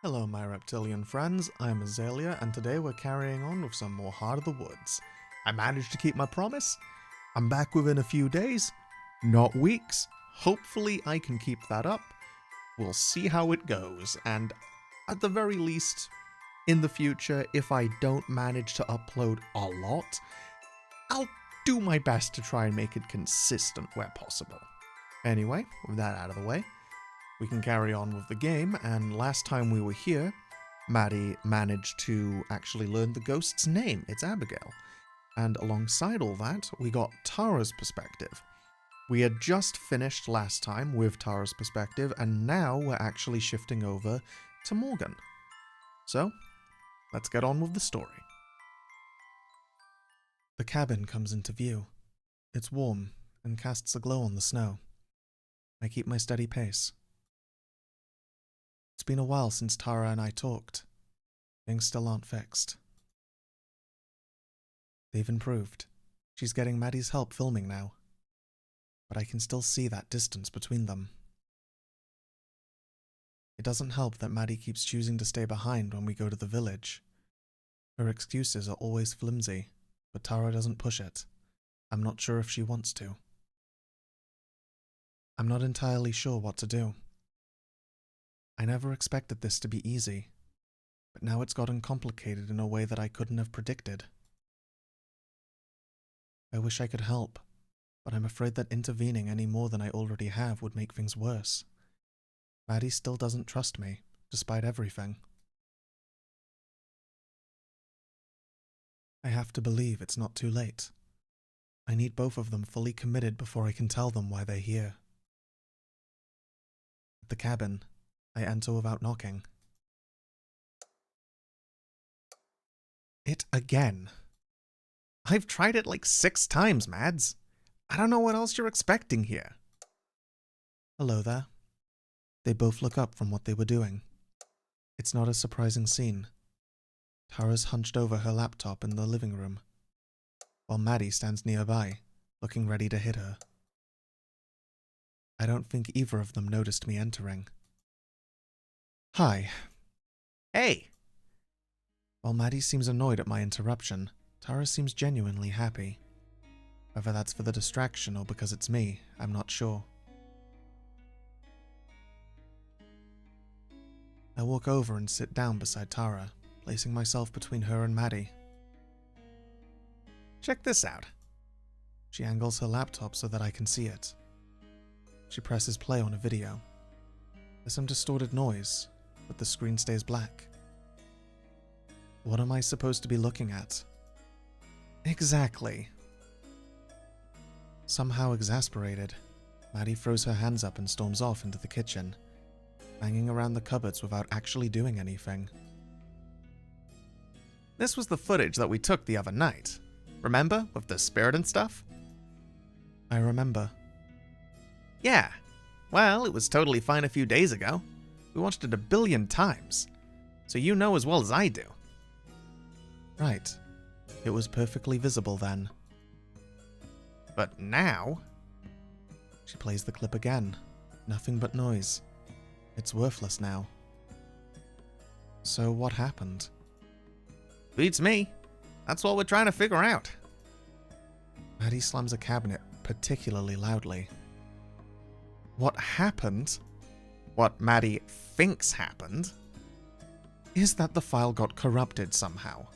Hello my reptilian friends, I'm Azalea and today we're carrying on with some more Heart of the Woods. I managed to keep my promise. I'm back within a few days, not weeks. Hopefully I can keep that up. We'll see how it goes, and at the very least, in the future, if I don't manage to upload a lot, I'll do my best to try and make it consistent where possible. Anyway, with that out of the way, we can carry on with the game, and last time we were here, Maddie managed to actually learn the ghost's name. It's Abigail. And alongside all that, we got Tara's perspective. We had just finished last time with Tara's perspective, and now we're actually shifting over to Morgan. So, let's get on with the story. The cabin comes into view. It's warm and casts a glow on the snow. I keep my steady pace. It's been a while since Tara and I talked. Things still aren't fixed. They've improved. She's getting Maddie's help filming now. But I can still see that distance between them. It doesn't help that Maddie keeps choosing to stay behind when we go to the village. Her excuses are always flimsy, but Tara doesn't push it. I'm not sure if she wants to. I'm not entirely sure what to do. I never expected this to be easy, but now it's gotten complicated in a way that I couldn't have predicted. I wish I could help, but I'm afraid that intervening any more than I already have would make things worse. Maddie still doesn't trust me, despite everything. I have to believe it's not too late. I need both of them fully committed before I can tell them why they're here. At the cabin, I enter without knocking. It again. I've tried it like 6 times, Mads. I don't know what else you're expecting here. Hello there. They both look up from what they were doing. It's not a surprising scene. Tara's hunched over her laptop in the living room, while Maddie stands nearby, looking ready to hit her. I don't think either of them noticed me entering. Hi. Hey! While Maddie seems annoyed at my interruption, Tara seems genuinely happy. Whether that's for the distraction or because it's me, I'm not sure. I walk over and sit down beside Tara, placing myself between her and Maddie. Check this out. She angles her laptop so that I can see it. She presses play on a video. There's some distorted noise, but the screen stays black. What am I supposed to be looking at? Exactly. Somehow exasperated, Maddie throws her hands up and storms off into the kitchen, banging around the cupboards without actually doing anything. This was the footage that we took the other night. Remember, with the spirit and stuff? I remember. Yeah. Well, it was totally fine a few days ago. We watched it 1 billion times. So you know as well as I do. Right. It was perfectly visible then. But now... She plays the clip again. Nothing but noise. It's worthless now. So what happened? Beats me. That's what we're trying to figure out. Maddie slams a cabinet particularly loudly. What happened, what Maddie thinks happened, is that the file got corrupted somehow.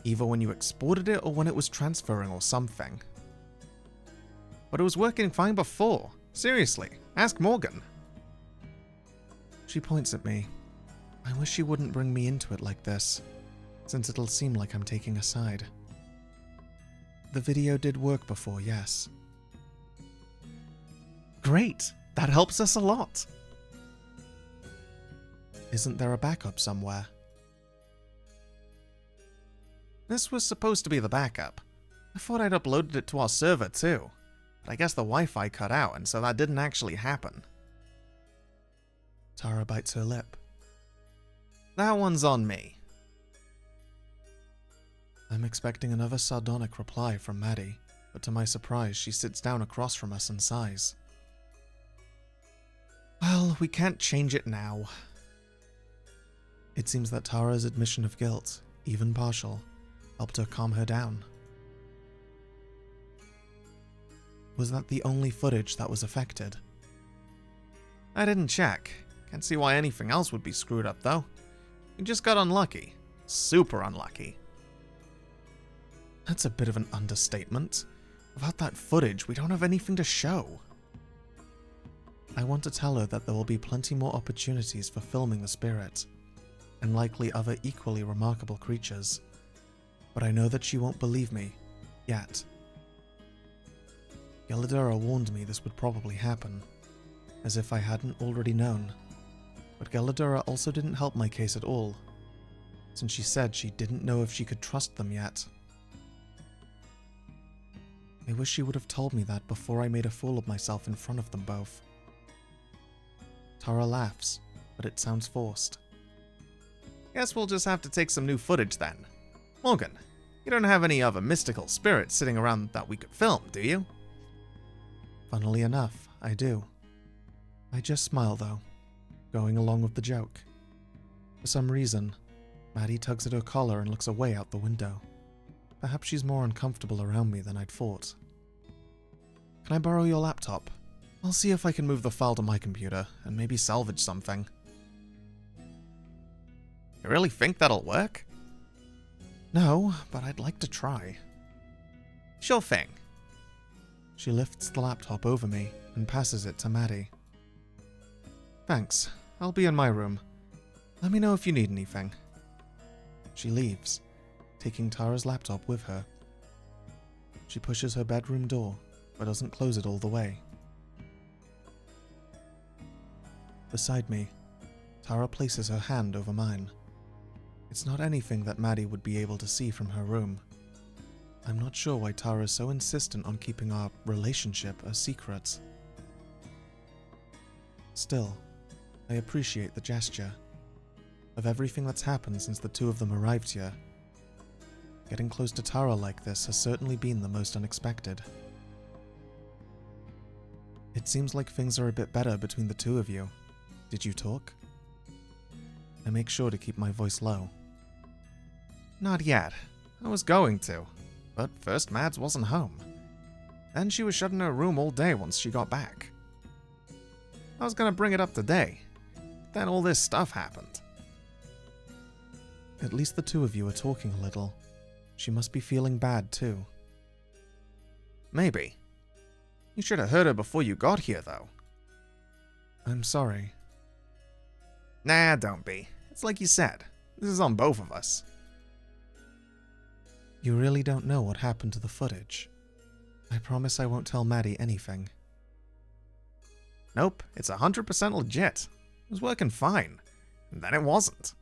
Either when you exported it or when it was transferring or something. But it was working fine before. Seriously, ask Morgan. She points at me. I wish she wouldn't bring me into it like this, since it'll seem like I'm taking a side. The video did work before, yes. Great! That helps us a lot! Isn't there a backup somewhere? This was supposed to be the backup. I thought I'd uploaded it to our server too, but I guess the Wi-Fi cut out and so that didn't actually happen. Tara bites her lip. That one's on me. I'm expecting another sardonic reply from Maddie, but to my surprise she sits down across from us and sighs. Well, we can't change it now. It seems that Tara's admission of guilt, even partial, helped her calm her down. Was that the only footage that was affected? I didn't check. Can't see why anything else would be screwed up, though. You just got unlucky. Super unlucky. That's a bit of an understatement. Without that footage, we don't have anything to show. I want to tell her that there will be plenty more opportunities for filming the spirit, and likely other equally remarkable creatures. But I know that she won't believe me, yet. Gilladura warned me this would probably happen, as if I hadn't already known. But Gilladura also didn't help my case at all, since she said she didn't know if she could trust them yet. I wish she would have told me that before I made a fool of myself in front of them both. Tara laughs, but it sounds forced. Guess we'll just have to take some new footage then. Morgan, you don't have any other mystical spirits sitting around that we could film, do you? Funnily enough, I do. I just smile though, going along with the joke. For some reason, Maddie tugs at her collar and looks away out the window. Perhaps she's more uncomfortable around me than I'd thought. Can I borrow your laptop? I'll see if I can move the file to my computer and maybe salvage something. You really think that'll work? No, but I'd like to try. Sure thing. She lifts the laptop over me and passes it to Maddie. Thanks. I'll be in my room. Let me know if you need anything. She leaves, taking Tara's laptop with her. She pushes her bedroom door, but doesn't close it all the way. Beside me, Tara places her hand over mine. It's not anything that Maddie would be able to see from her room. I'm not sure why Tara is so insistent on keeping our relationship a secret. Still, I appreciate the gesture. Of everything that's happened since the two of them arrived here, getting close to Tara like this has certainly been the most unexpected. It seems like things are a bit better between the two of you. Did you talk? I make sure to keep my voice low. Not yet. I was going to, but first Mads wasn't home. Then she was shut in her room all day once she got back. I was gonna bring it up today. Then all this stuff happened. At least the two of you are talking a little. She must be feeling bad too. Maybe. You should have heard her before you got here, though. I'm sorry. Nah, don't be. It's like you said. This is on both of us. You really don't know what happened to the footage. I promise I won't tell Maddie anything. Nope, it's 100% legit. It was working fine. And then it wasn't.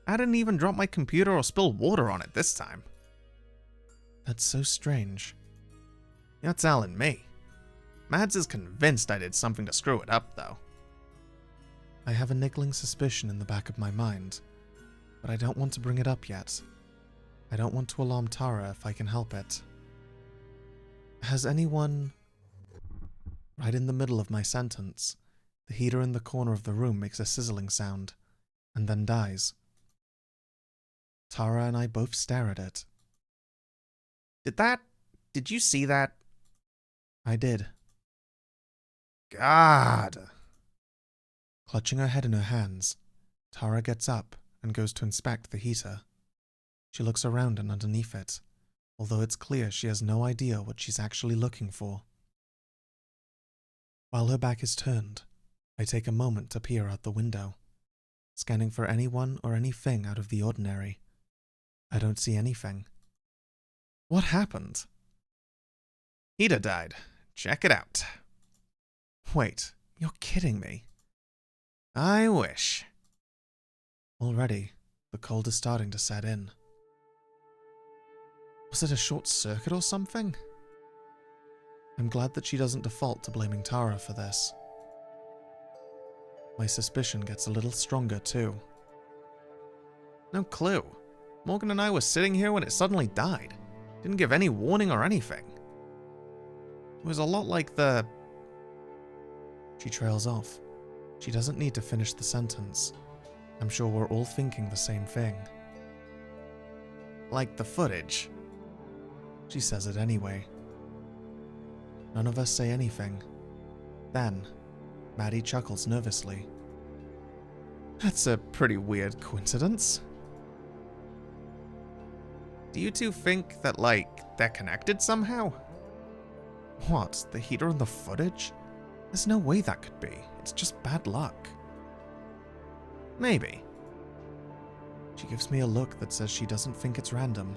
I didn't even drop my computer or spill water on it this time. That's so strange. You're telling me. Mads is convinced I did something to screw it up, though. I have a niggling suspicion in the back of my mind, but I don't want to bring it up yet. I don't want to alarm Tara if I can help it. Has anyone... Right in the middle of my sentence, the heater in the corner of the room makes a sizzling sound, and then dies. Tara and I both stare at it. Did you see that? I did. God! Clutching her head in her hands, Tara gets up and goes to inspect the heater. She looks around and underneath it, although it's clear she has no idea what she's actually looking for. While her back is turned, I take a moment to peer out the window, scanning for anyone or anything out of the ordinary. I don't see anything. What happened? Heater died. Check it out. Wait, you're kidding me. I wish. Already, the cold is starting to set in. Was it a short circuit or something? I'm glad that she doesn't default to blaming Tara for this. My suspicion gets a little stronger too. No clue. Morgan and I were sitting here when it suddenly died. Didn't give any warning or anything. It was a lot like the... She trails off. She doesn't need to finish the sentence. I'm sure we're all thinking the same thing. Like the footage. She says it anyway. None of us say anything. Then, Maddie chuckles nervously. That's a pretty weird coincidence. Do you two think that, they're connected somehow? What, the heater and the footage? There's no way that could be. It's just bad luck. Maybe. She gives me a look that says she doesn't think it's random.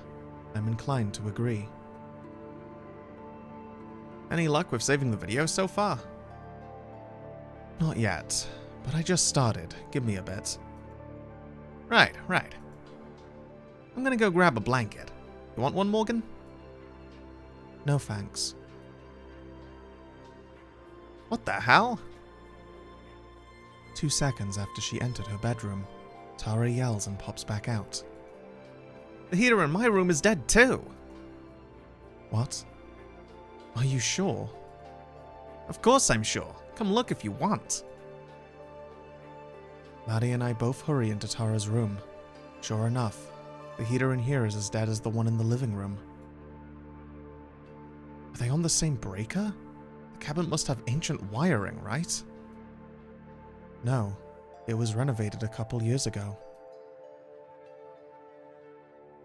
I'm inclined to agree. Any luck with saving the video so far? Not yet, but I just started. Give me a bit. Right. I'm gonna go grab a blanket. You want one, Morgan? No thanks. What the hell? 2 seconds after she entered her bedroom, Tara yells and pops back out. The heater in my room is dead too. What? Are you sure? Of course I'm sure. Come look if you want. Maddie and I both hurry into Tara's room. Sure enough, the heater in here is as dead as the one in the living room. Are they on the same breaker? The cabin must have ancient wiring, right? No, it was renovated a couple years ago.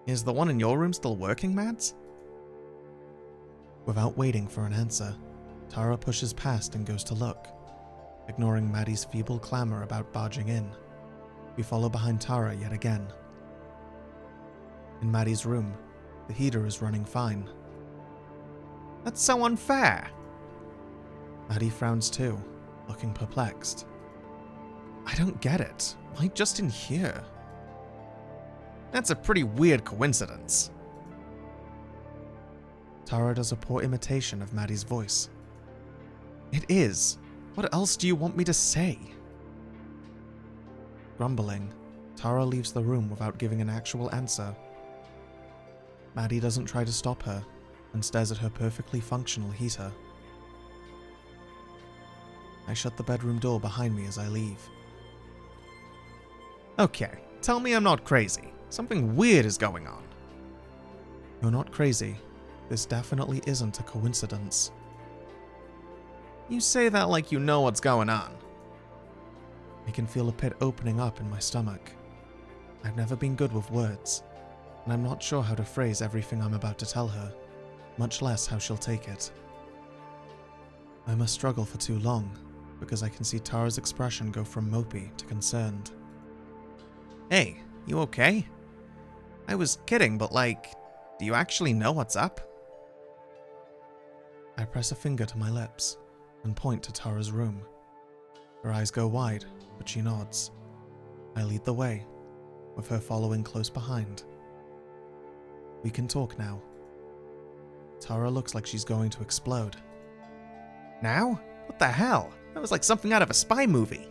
Is the one in your room still working, Mads? Without waiting for an answer, Tara pushes past and goes to look. Ignoring Maddie's feeble clamor about barging in, we follow behind Tara yet again. In Maddie's room, the heater is running fine. That's so unfair! Maddie frowns too, looking perplexed. I don't get it. Why just in here? That's a pretty weird coincidence. Tara does a poor imitation of Maddie's voice. It is. What else do you want me to say? Grumbling, Tara leaves the room without giving an actual answer. Maddie doesn't try to stop her and stares at her perfectly functional heater. I shut the bedroom door behind me as I leave. Okay, tell me I'm not crazy. Something weird is going on. You're not crazy. This definitely isn't a coincidence. You say that like you know what's going on. I can feel a pit opening up in my stomach. I've never been good with words, and I'm not sure how to phrase everything I'm about to tell her, much less how she'll take it. I must struggle for too long, because I can see Tara's expression go from mopey to concerned. Hey, you okay? I was kidding, but do you actually know what's up? I press a finger to my lips and point to Tara's room. Her eyes go wide, but she nods. I lead the way, with her following close behind. We can talk now. Tara looks like she's going to explode. Now? What the hell? That was like something out of a spy movie.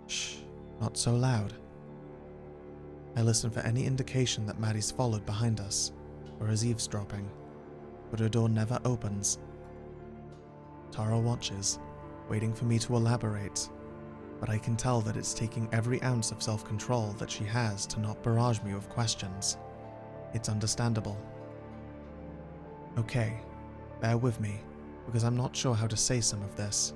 Shh, not so loud. I listen for any indication that Maddie's followed behind us, or is eavesdropping, but her door never opens. Tara watches, waiting for me to elaborate, but I can tell that it's taking every ounce of self-control that she has to not barrage me with questions. It's understandable. Okay, bear with me, because I'm not sure how to say some of this.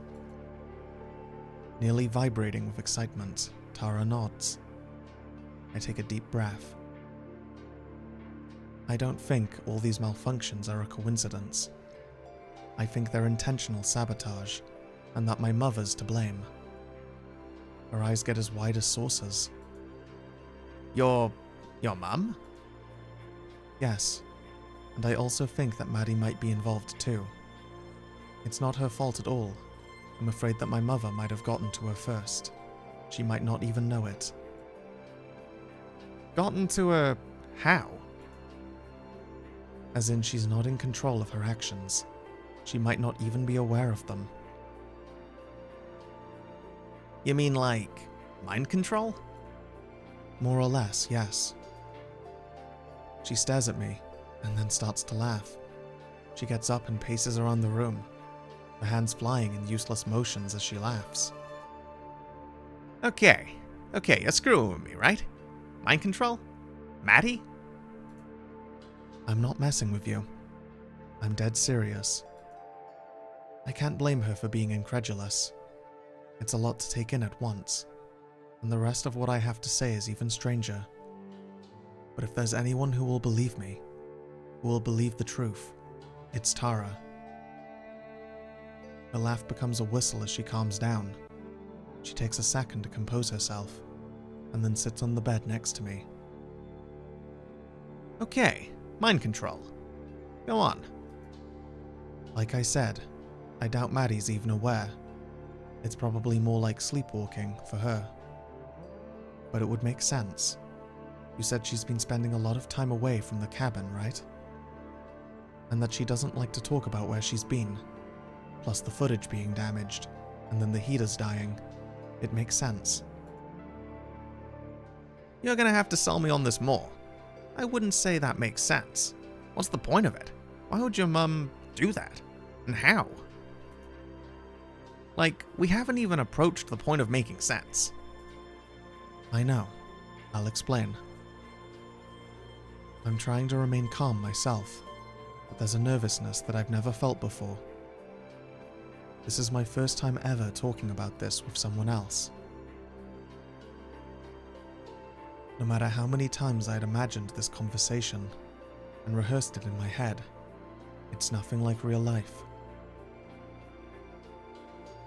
Nearly vibrating with excitement, Tara nods. I take a deep breath. I don't think all these malfunctions are a coincidence. I think they're intentional sabotage, and that my mother's to blame. Her eyes get as wide as saucers. Your mum? Yes, and I also think that Maddie might be involved too. It's not her fault at all. I'm afraid that my mother might have gotten to her first. She might not even know it. Gotten to her how? As in, she's not in control of her actions. She might not even be aware of them. You mean mind control? More or less, yes. She stares at me, and then starts to laugh. She gets up and paces around the room, her hands flying in useless motions as she laughs. Okay, Okay, you're screwing with me, right? Mind control? Maddie? I'm not messing with you. I'm dead serious. I can't blame her for being incredulous. It's a lot to take in at once, and the rest of what I have to say is even stranger. But if there's anyone who will believe me, who will believe the truth, it's Tara. Her laugh becomes a whistle as she calms down. She takes a second to compose herself, and then sits on the bed next to me. Okay, mind control. Go on. Like I said, I doubt Maddie's even aware. It's probably more like sleepwalking for her. But it would make sense. You said she's been spending a lot of time away from the cabin, right? And that she doesn't like to talk about where she's been. Plus the footage being damaged, and then the heaters dying. It makes sense. You're gonna have to sell me on this more. I wouldn't say that makes sense. What's the point of it? Why would your mum do that? And how? Like, we haven't even approached the point of making sense. I know. I'll explain. I'm trying to remain calm myself, but there's a nervousness that I've never felt before. This is my first time ever talking about this with someone else. No matter how many times I'd imagined this conversation and rehearsed it in my head, it's nothing like real life.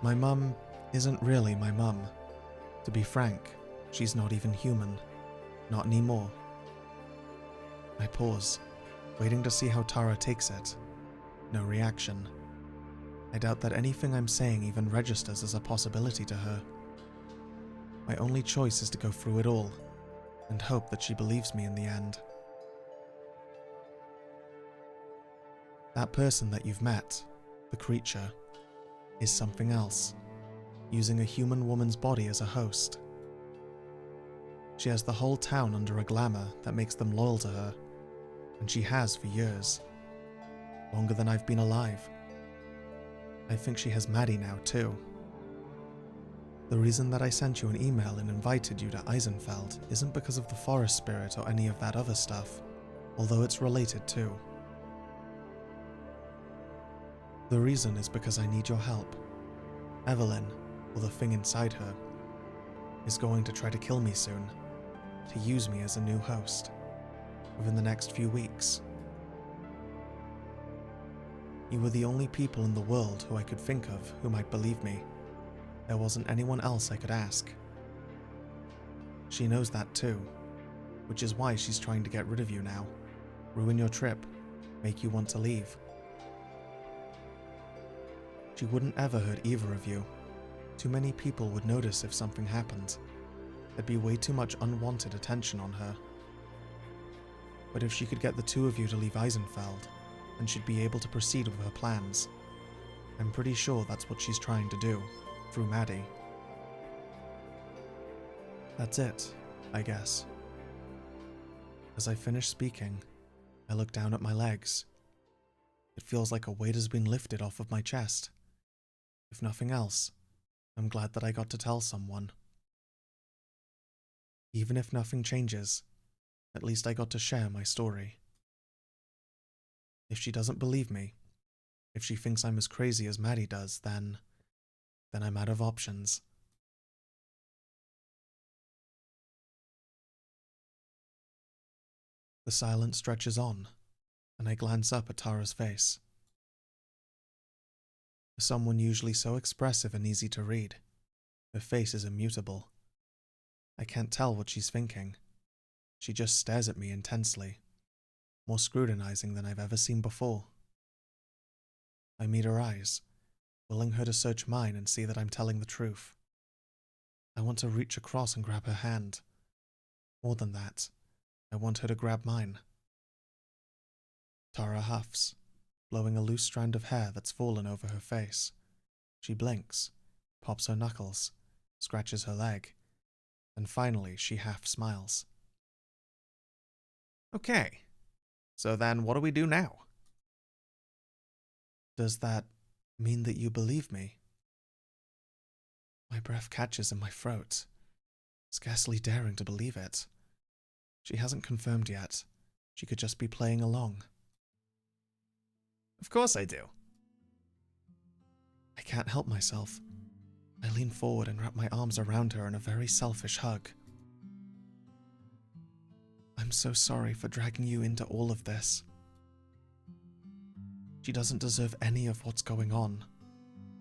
My mum isn't really my mum. To be frank, she's not even human. Not anymore. I pause, waiting to see how Tara takes it. No reaction. I doubt that anything I'm saying even registers as a possibility to her. My only choice is to go through it all, and hope that she believes me in the end. That person that you've met, the creature, is something else, using a human woman's body as a host. She has the whole town under a glamour that makes them loyal to her, and she has for years. Longer than I've been alive. I think she has Maddie now too. The reason that I sent you an email and invited you to Eisenfeld isn't because of the forest spirit or any of that other stuff, although it's related too. The reason is because I need your help. Evelyn, or the thing inside her, is going to try to kill me soon, to use me as a new host, within the next few weeks. You were the only people in the world who I could think of who might believe me. There wasn't anyone else I could ask. She knows that too, which is why she's trying to get rid of you now, ruin your trip, make you want to leave. She wouldn't ever hurt either of you. Too many people would notice if something happened. There'd be way too much unwanted attention on her. But if she could get the two of you to leave Eisenfeld, then she'd be able to proceed with her plans. I'm pretty sure that's what she's trying to do, through Maddie. That's it, I guess. As I finish speaking, I look down at my legs. It feels like a weight has been lifted off of my chest. If nothing else, I'm glad that I got to tell someone. Even if nothing changes, at least I got to share my story. If she doesn't believe me, if she thinks I'm as crazy as Maddie does, then I'm out of options. The silence stretches on, and I glance up at Tara's face. For someone usually so expressive and easy to read, her face is immutable. I can't tell what she's thinking. She just stares at me intensely, more scrutinizing than I've ever seen before. I meet her eyes, willing her to search mine and see that I'm telling the truth. I want to reach across and grab her hand. More than that, I want her to grab mine. Tara huffs, blowing a loose strand of hair that's fallen over her face. She blinks, pops her knuckles, scratches her leg, and finally she half smiles. Okay, so then what do we do now? Does that mean that you believe me? My breath catches in my throat. scarcely daring to believe it. She hasn't confirmed yet. She could just be playing along. Of course I do. I can't help myself. I lean forward and wrap my arms around her in a very selfish hug. I'm so sorry for dragging you into all of this. She doesn't deserve any of what's going on.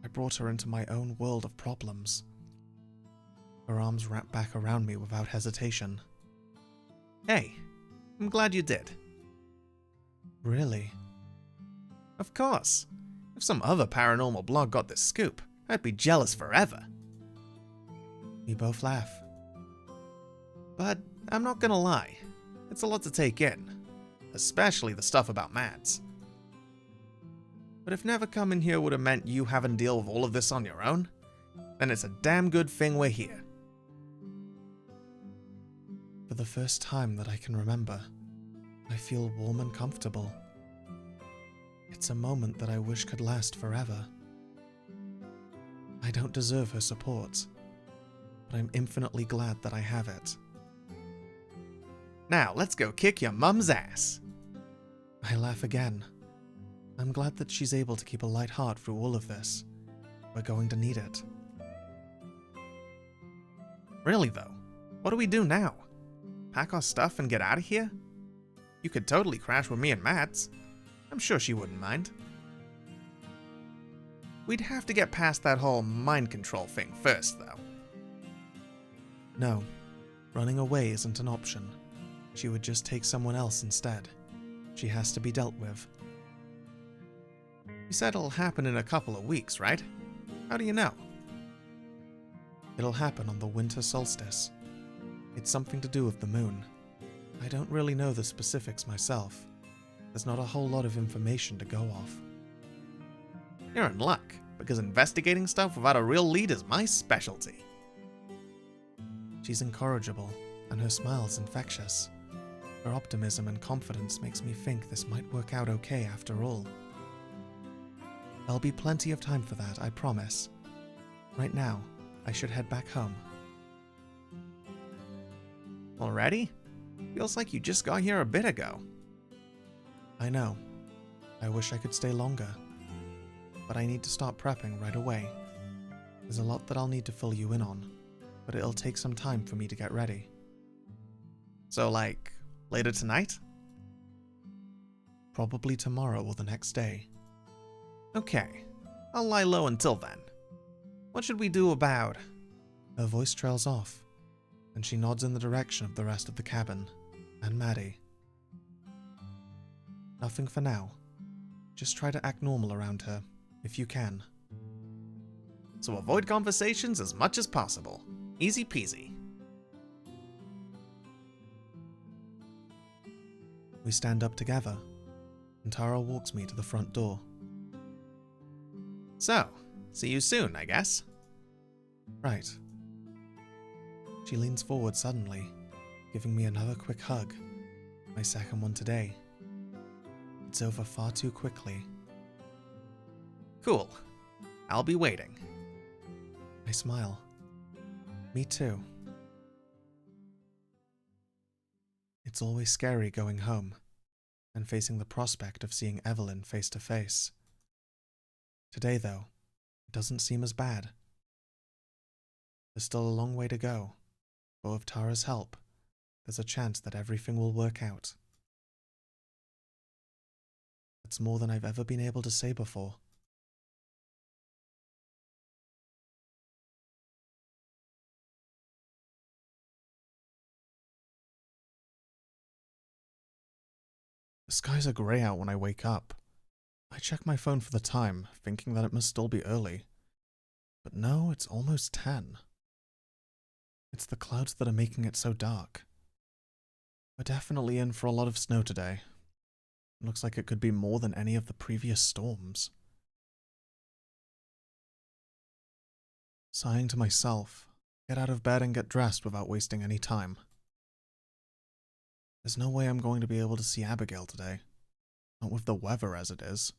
I brought her into my own world of problems. Her arms wrapped back around me without hesitation. Hey, I'm glad you did. Really? Of course. If some other paranormal blog got this scoop, I'd be jealous forever. We both laugh. But I'm not gonna lie, it's a lot to take in, especially the stuff about Mads. But if never coming here would have meant you having to deal with all of this on your own, then it's a damn good thing we're here. For the first time that I can remember, I feel warm and comfortable. It's a moment that I wish could last forever. I don't deserve her support, but I'm infinitely glad that I have it. Now let's go kick your mum's ass. I laugh again. I'm glad that she's able to keep a light heart through all of this. We're going to need it. Really though, what do we do now? Pack our stuff and get out of here? You could totally crash with me and Mads. I'm sure she wouldn't mind. We'd have to get past that whole mind control thing first, though. No, running away isn't an option. She would just take someone else instead. She has to be dealt with. You said it'll happen in a couple of weeks, right? How do you know? It'll happen on the winter solstice. It's something to do with the moon. I don't really know the specifics myself. There's not a whole lot of information to go off. You're in luck, because investigating stuff without a real lead is my specialty. She's incorrigible, and her smile's infectious. Her optimism and confidence makes me think this might work out okay after all. There'll be plenty of time for that, I promise. Right now, I should head back home. Already? Feels like you just got here a bit ago. I know. I wish I could stay longer. But I need to start prepping right away. There's a lot that I'll need to fill you in on, but it'll take some time for me to get ready. So like, later tonight? Probably tomorrow or the next day. Okay, I'll lie low until then. What should we do about... Her voice trails off, and she nods in the direction of the rest of the cabin, and Maddie. Nothing for now. Just try to act normal around her, if you can. So avoid conversations as much as possible. Easy peasy. We stand up together, and Tara walks me to the front door. So, see you soon, I guess. Right. She leans forward suddenly, giving me another quick hug, my second one today. It's over far too quickly. Cool. I'll be waiting. I smile. Me too. It's always scary going home and facing the prospect of seeing Evelyn face to face. Today, though, it doesn't seem as bad. There's still a long way to go, but with Tara's help, there's a chance that everything will work out. It's more than I've ever been able to say before. The skies are grey out when I wake up. I check my phone for the time, thinking that it must still be early. But no, it's almost 10. It's the clouds that are making it so dark. We're definitely in for a lot of snow today. It looks like it could be more than any of the previous storms. Sighing to myself, I get out of bed and get dressed without wasting any time. There's no way I'm going to be able to see Abigail today. Not with the weather as it is.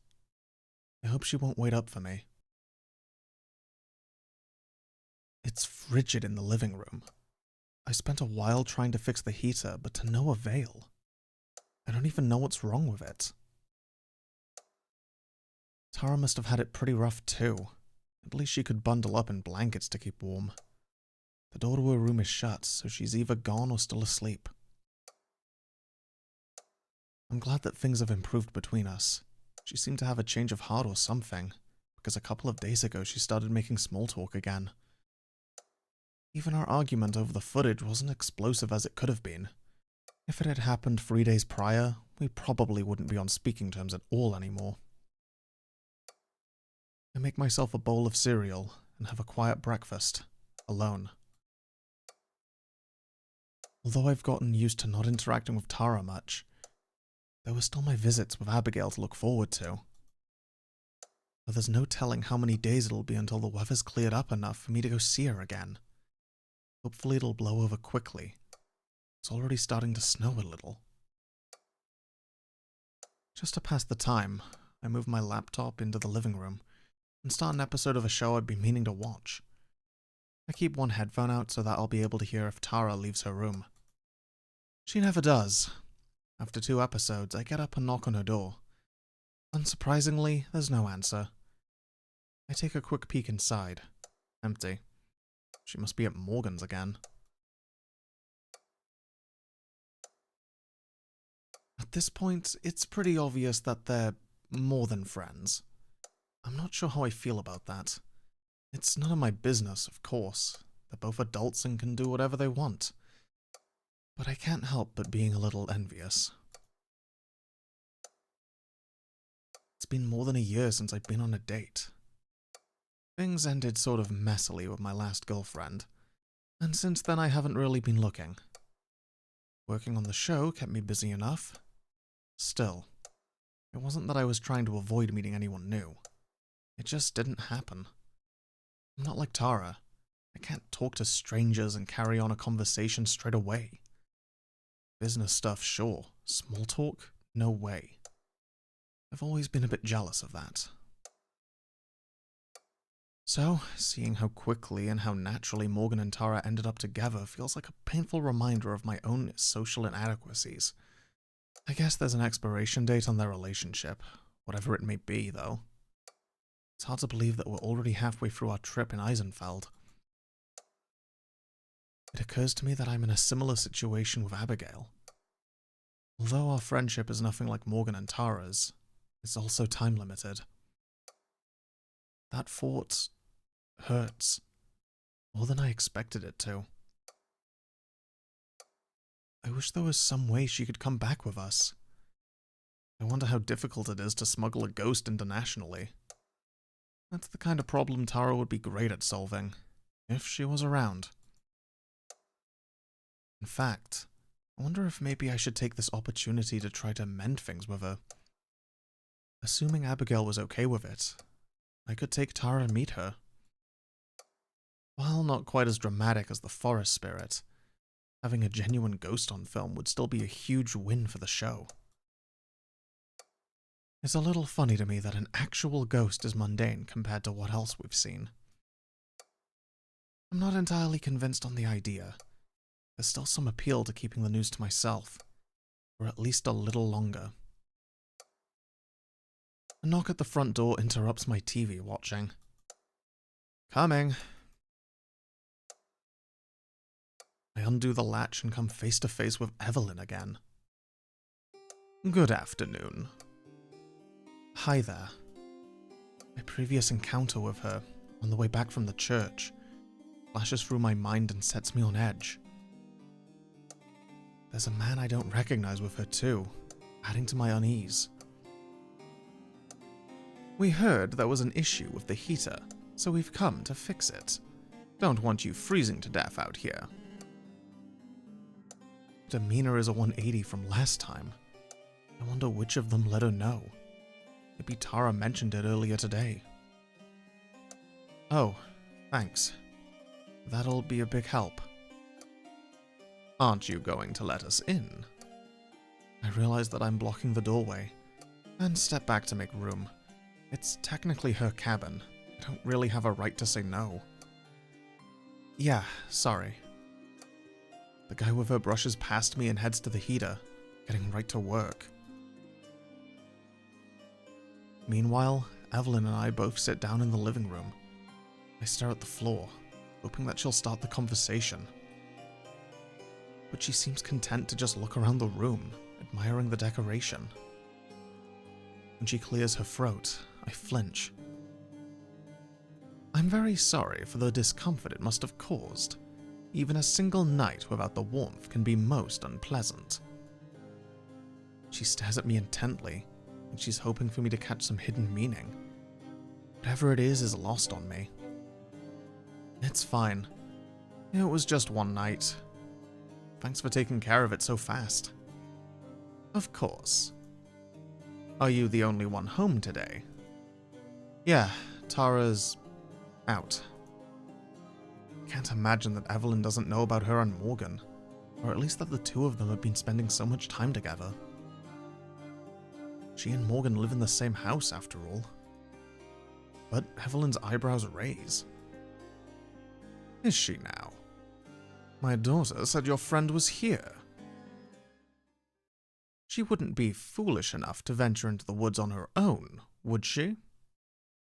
I hope she won't wait up for me. It's frigid in the living room. I spent a while trying to fix the heater, but to no avail. I don't even know what's wrong with it. Tara must have had it pretty rough too. At least she could bundle up in blankets to keep warm. The door to her room is shut, so she's either gone or still asleep. I'm glad that things have improved between us. She seemed to have a change of heart or something, because a couple of days ago she started making small talk again. Even our argument over the footage wasn't explosive as it could have been. If it had happened 3 days prior, we probably wouldn't be on speaking terms at all anymore. I make myself a bowl of cereal and have a quiet breakfast, alone. Although I've gotten used to not interacting with Tara much, there were still my visits with Abigail to look forward to. But there's no telling how many days it'll be until the weather's cleared up enough for me to go see her again. Hopefully it'll blow over quickly. It's already starting to snow a little. Just to pass the time, I move my laptop into the living room and start an episode of a show I'd been meaning to watch. I keep one headphone out so that I'll be able to hear if Tara leaves her room. She never does. After 2 episodes, I get up and knock on her door. Unsurprisingly, there's no answer. I take a quick peek inside. Empty. She must be at Morgan's again. At this point, it's pretty obvious that they're more than friends. I'm not sure how I feel about that. It's none of my business, of course. They're both adults and can do whatever they want. But I can't help but being a little envious. It's been more than a year since I've been on a date. Things ended sort of messily with my last girlfriend, and since then I haven't really been looking. Working on the show kept me busy enough. Still, it wasn't that I was trying to avoid meeting anyone new. It just didn't happen. I'm not like Tara. I can't talk to strangers and carry on a conversation straight away. Business stuff, sure. Small talk? No way. I've always been a bit jealous of that. So, seeing how quickly and how naturally Morgan and Tara ended up together feels like a painful reminder of my own social inadequacies. I guess there's an expiration date on their relationship, whatever it may be, though. It's hard to believe that we're already halfway through our trip in Eisenfeld. It occurs to me that I'm in a similar situation with Abigail. Although our friendship is nothing like Morgan and Tara's, it's also time-limited. That thought hurts more than I expected it to. I wish there was some way she could come back with us. I wonder how difficult it is to smuggle a ghost internationally. That's the kind of problem Tara would be great at solving, if she was around. In fact, I wonder if maybe I should take this opportunity to try to mend things with her. Assuming Abigail was okay with it, I could take Tara and meet her. While not quite as dramatic as the forest spirit, having a genuine ghost on film would still be a huge win for the show. It's a little funny to me that an actual ghost is mundane compared to what else we've seen. I'm not entirely convinced on the idea. There's still some appeal to keeping the news to myself, for at least a little longer. A knock at the front door interrupts my TV watching. Coming. I undo the latch and come face to face with Evelyn again. Good afternoon. Hi there. My previous encounter with her, on the way back from the church, flashes through my mind and sets me on edge. There's a man I don't recognize with her too, adding to my unease. We heard there was an issue with the heater, so we've come to fix it. Don't want you freezing to death out here. Demeanor is a 180 from last time. I wonder which of them let her know. Maybe Tara mentioned it earlier today. Oh, thanks. That'll be a big help. Aren't you going to let us in? I realize that I'm blocking the doorway, and step back to make room. It's technically her cabin. I don't really have a right to say no. Yeah, sorry. The guy with her brushes past me and heads to the heater, getting right to work. Meanwhile, Evelyn and I both sit down in the living room. I stare at the floor, hoping that she'll start the conversation. But she seems content to just look around the room, admiring the decoration. When she clears her throat, I flinch. I'm very sorry for the discomfort it must have caused. Even a single night without the warmth can be most unpleasant. She stares at me intently, and she's hoping for me to catch some hidden meaning. Whatever it is lost on me. It's fine. It was just one night. Thanks for taking care of it so fast. Of course. Are you the only one home today? Yeah, Tara's out. Can't imagine that Evelyn doesn't know about her and Morgan, or at least that the two of them have been spending so much time together. She and Morgan live in the same house, after all. But Evelyn's eyebrows raise. Is she now? My daughter said your friend was here. She wouldn't be foolish enough to venture into the woods on her own, would she?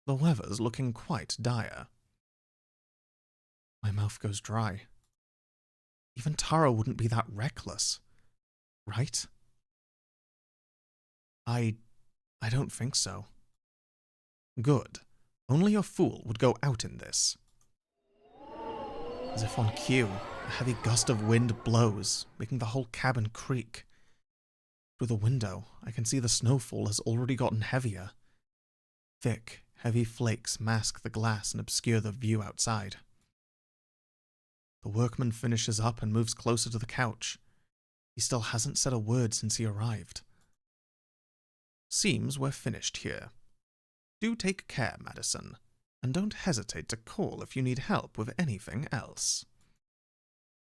The weather's looking quite dire. My mouth goes dry. Even Tara wouldn't be that reckless, right? I don't think so. Good. Only a fool would go out in this. As if on cue, a heavy gust of wind blows, making the whole cabin creak. Through the window, I can see the snowfall has already gotten heavier. Thick, heavy flakes mask the glass and obscure the view outside. The workman finishes up and moves closer to the couch. He still hasn't said a word since he arrived. Seems we're finished here. Do take care, Madison, and don't hesitate to call if you need help with anything else.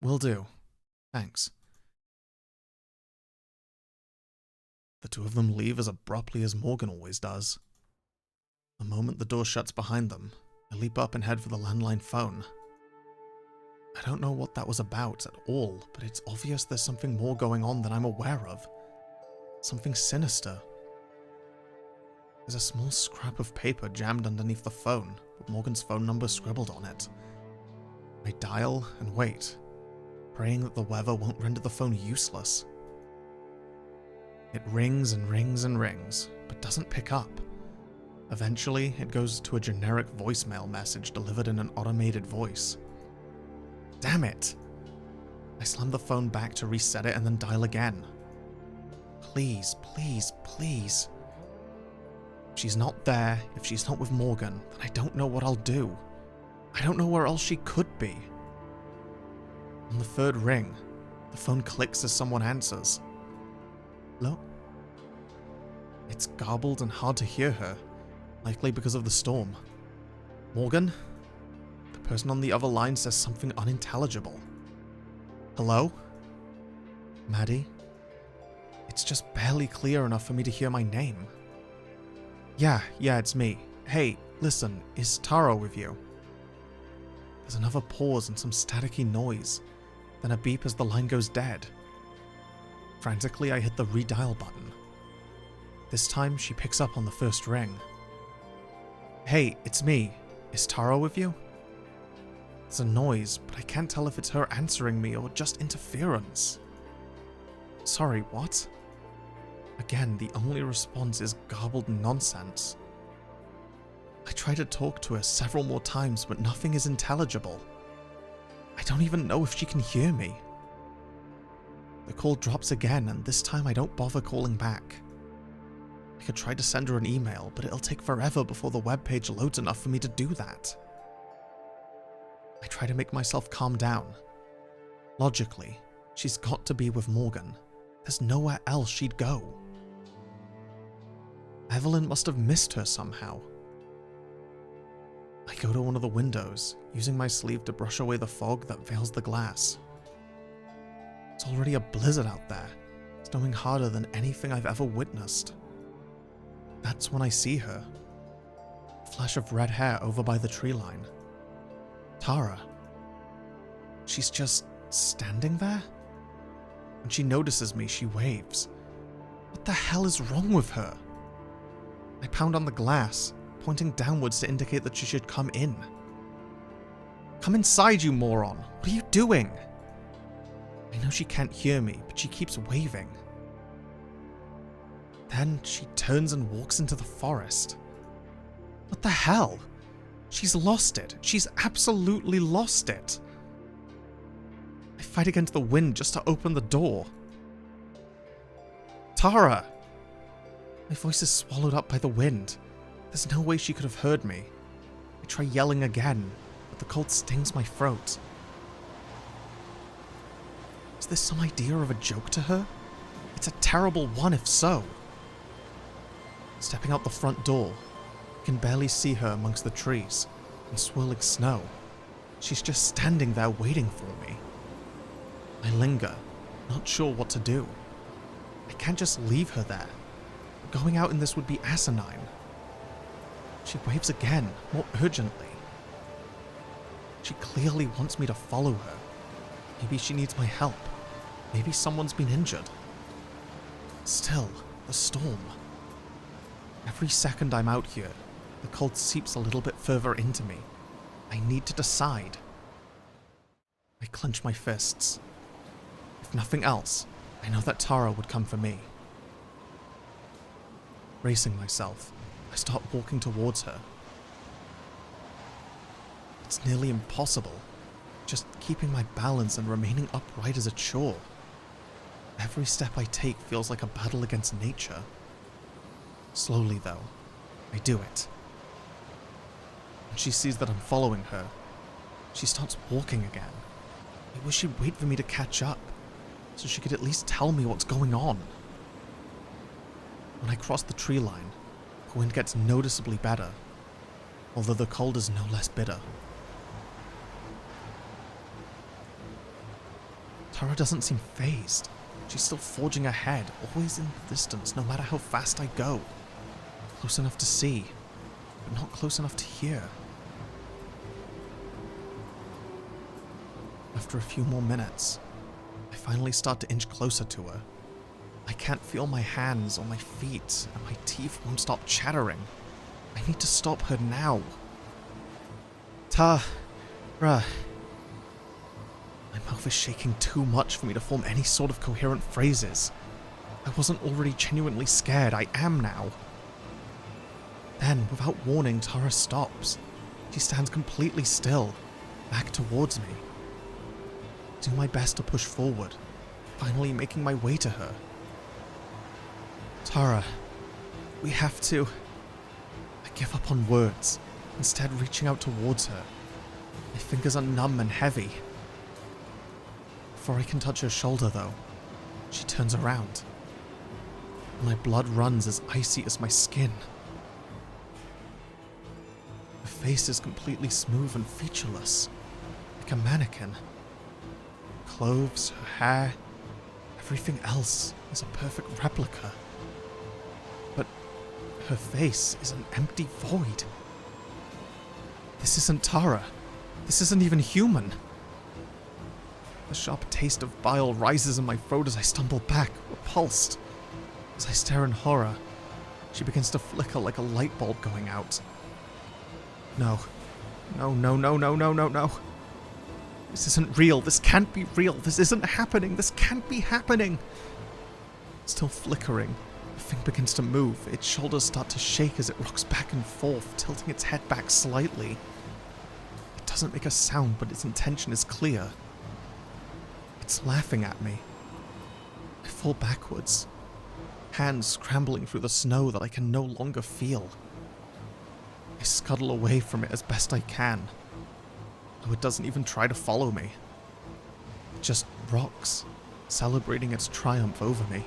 Will do. Thanks. The two of them leave as abruptly as Morgan always does. The moment the door shuts behind them, I leap up and head for the landline phone. I don't know what that was about at all, but it's obvious there's something more going on than I'm aware of. Something sinister. There's a small scrap of paper jammed underneath the phone, with Morgan's phone number scribbled on it. I dial and wait, praying that the weather won't render the phone useless. It rings and rings and rings, but doesn't pick up. Eventually, it goes to a generic voicemail message delivered in an automated voice. Damn it! I slam the phone back to reset it and then dial again. Please, please, please. If she's not there, if she's not with Morgan, then I don't know what I'll do. I don't know where else she could be. On the third ring, the phone clicks as someone answers. Hello? It's garbled and hard to hear her, likely because of the storm. Morgan? The person on the other line says something unintelligible. Hello? Maddie? It's just barely clear enough for me to hear my name. Yeah, it's me. Hey, listen, is Tara with you? There's another pause and some staticky noise, then a beep as the line goes dead. Frantically, I hit the redial button. This time, she picks up on the first ring. Hey, it's me. Is Tara with you? There's a noise, but I can't tell if it's her answering me or just interference. Sorry, what? Again, the only response is garbled nonsense. I try to talk to her several more times, but nothing is intelligible. I don't even know if she can hear me. The call drops again, and this time I don't bother calling back. I could try to send her an email, but it'll take forever before the webpage loads enough for me to do that. I try to make myself calm down. Logically, she's got to be with Morgan. There's nowhere else she'd go. Evelyn must have missed her somehow. I go to one of the windows, using my sleeve to brush away the fog that veils the glass. It's already a blizzard out there, snowing harder than anything I've ever witnessed. That's when I see her. A flash of red hair over by the tree line. Tara. She's just standing there? When she notices me, she waves. What the hell is wrong with her? I pound on the glass, pointing downwards to indicate that she should come in. Come inside, you moron! What are you doing? I know she can't hear me, but she keeps waving. Then she turns and walks into the forest. What the hell? She's lost it. She's absolutely lost it. I fight against the wind just to open the door. Tara! My voice is swallowed up by the wind. There's no way she could have heard me. I try yelling again, but the cold stings my throat. Is this some idea of a joke to her? It's a terrible one if so. Stepping out the front door, I can barely see her amongst the trees and swirling snow. She's just standing there waiting for me. I linger, not sure what to do. I can't just leave her there. Going out in this would be asinine. She waves again, more urgently. She clearly wants me to follow her. Maybe she needs my help. Maybe someone's been injured. Still, the storm. Every second I'm out here, the cold seeps a little bit further into me. I need to decide. I clench my fists. If nothing else, I know that Tara would come for me. Bracing myself, I start walking towards her. It's nearly impossible, just keeping my balance and remaining upright is a chore. Every step I take feels like a battle against nature. Slowly, though, I do it. When she sees that I'm following her, she starts walking again. I wish she'd wait for me to catch up, so she could at least tell me what's going on. When I cross the tree line, the wind gets noticeably better, although the cold is no less bitter. Tara doesn't seem fazed. She's still forging ahead, always in the distance, no matter how fast I go. Close enough to see, but not close enough to hear. After a few more minutes, I finally start to inch closer to her. I can't feel my hands or my feet, and my teeth won't stop chattering. I need to stop her now. Tara. My mouth is shaking too much for me to form any sort of coherent phrases. I wasn't already genuinely scared, I am now. Then, without warning, Tara stops. She stands completely still, back towards me. I do my best to push forward, finally making my way to her. Tara, we have to... I give up on words, instead reaching out towards her. My fingers are numb and heavy. Before I can touch her shoulder, though, she turns around. My blood runs as icy as my skin. Her face is completely smooth and featureless, like a mannequin. Her clothes, her hair, everything else is a perfect replica. But her face is an empty void. This isn't Tara. This isn't even human. The sharp taste of bile rises in my throat as I stumble back, repulsed. As I stare in horror, she begins to flicker like a light bulb going out. No. No. This isn't real. This can't be real. This isn't happening. This can't be happening. Still flickering, the thing begins to move. Its shoulders start to shake as it rocks back and forth, tilting its head back slightly. It doesn't make a sound, but its intention is clear. It's laughing at me. I fall backwards, hands scrambling through the snow that I can no longer feel. I scuttle away from it as best I can, though it doesn't even try to follow me. It just rocks, celebrating its triumph over me.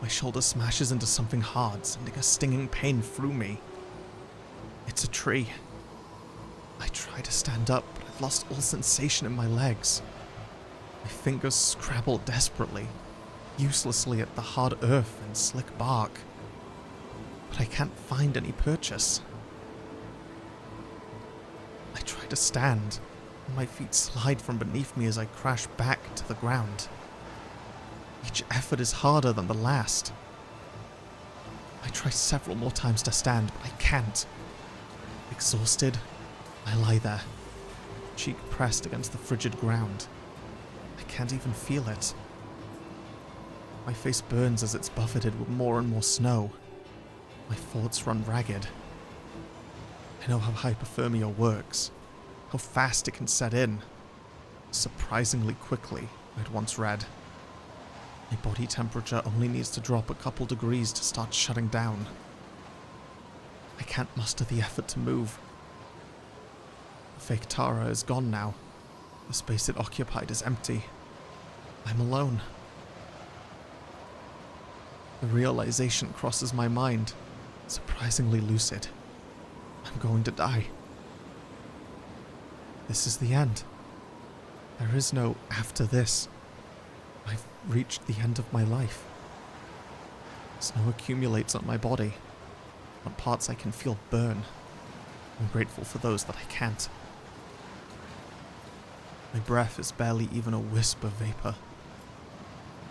My shoulder smashes into something hard, sending a stinging pain through me. It's a tree. I try to stand up, but I've lost all sensation in my legs. My fingers scrabble desperately, uselessly at the hard earth and slick bark. But I can't find any purchase. I try to stand, and my feet slide from beneath me as I crash back to the ground. Each effort is harder than the last. I try several more times to stand, but I can't. Exhausted, I lie there, cheek pressed against the frigid ground. I can't even feel it. My face burns as it's buffeted with more and more snow. My thoughts run ragged. I know how hypothermia works, how fast it can set in. Surprisingly quickly, I'd once read. My body temperature only needs to drop a couple degrees to start shutting down. I can't muster the effort to move. The fake Tara is gone now. The space it occupied is empty. I'm alone. The realization crosses my mind, surprisingly lucid. I'm going to die. This is the end. There is no after this. I've reached the end of my life. Snow accumulates on my body. On parts I can feel burn. I'm grateful for those that I can't. My breath is barely even a wisp of vapor.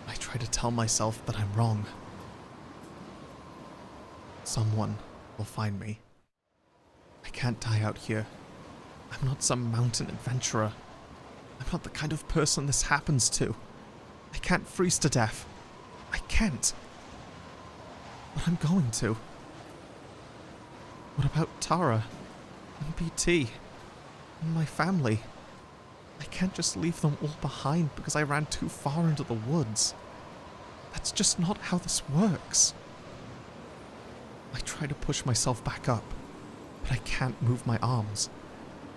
I try to tell myself that I'm wrong. Someone will find me. I can't die out here. I'm not some mountain adventurer. I'm not the kind of person this happens to. I can't freeze to death. I can't. But I'm going to. What about Tara? And BT? And my family? I can't just leave them all behind because I ran too far into the woods. That's just not how this works. I try to push myself back up, but I can't move my arms.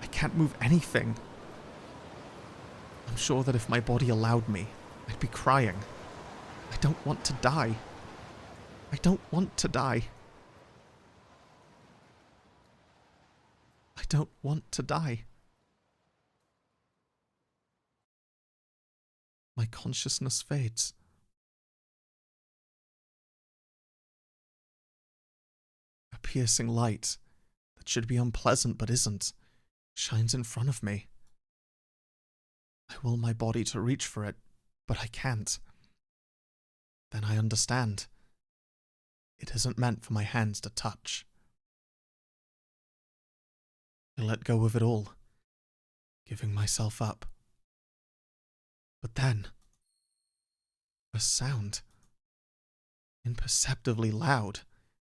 I can't move anything. I'm sure that if my body allowed me, I'd be crying. I don't want to die. I don't want to die. I don't want to die. My consciousness fades. A piercing light that should be unpleasant but isn't shines in front of me. I will my body to reach for it, but I can't. Then I understand. It isn't meant for my hands to touch. I let go of it all, giving myself up. But then, a sound. Imperceptibly loud,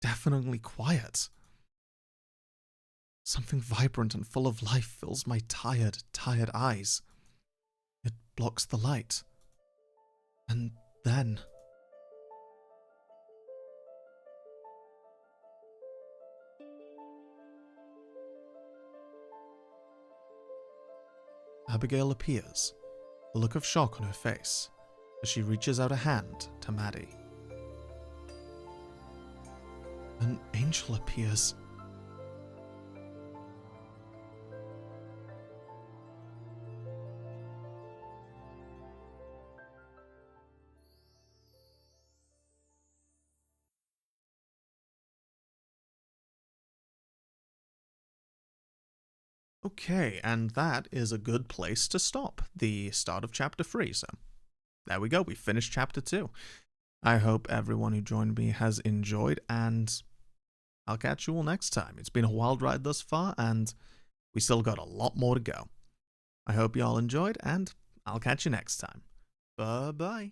deafeningly quiet. Something vibrant and full of life fills my tired eyes. It blocks the light. And then... Abigail appears, a look of shock on her face, as she reaches out a hand to Maddie. An angel appears. Okay, and that is a good place to stop the start of Chapter 3, so there we go, we finished Chapter 2. I hope everyone who joined me has enjoyed, and I'll catch you all next time. It's been a wild ride thus far, and we still got a lot more to go. I hope you all enjoyed, and I'll catch you next time. Bye-bye.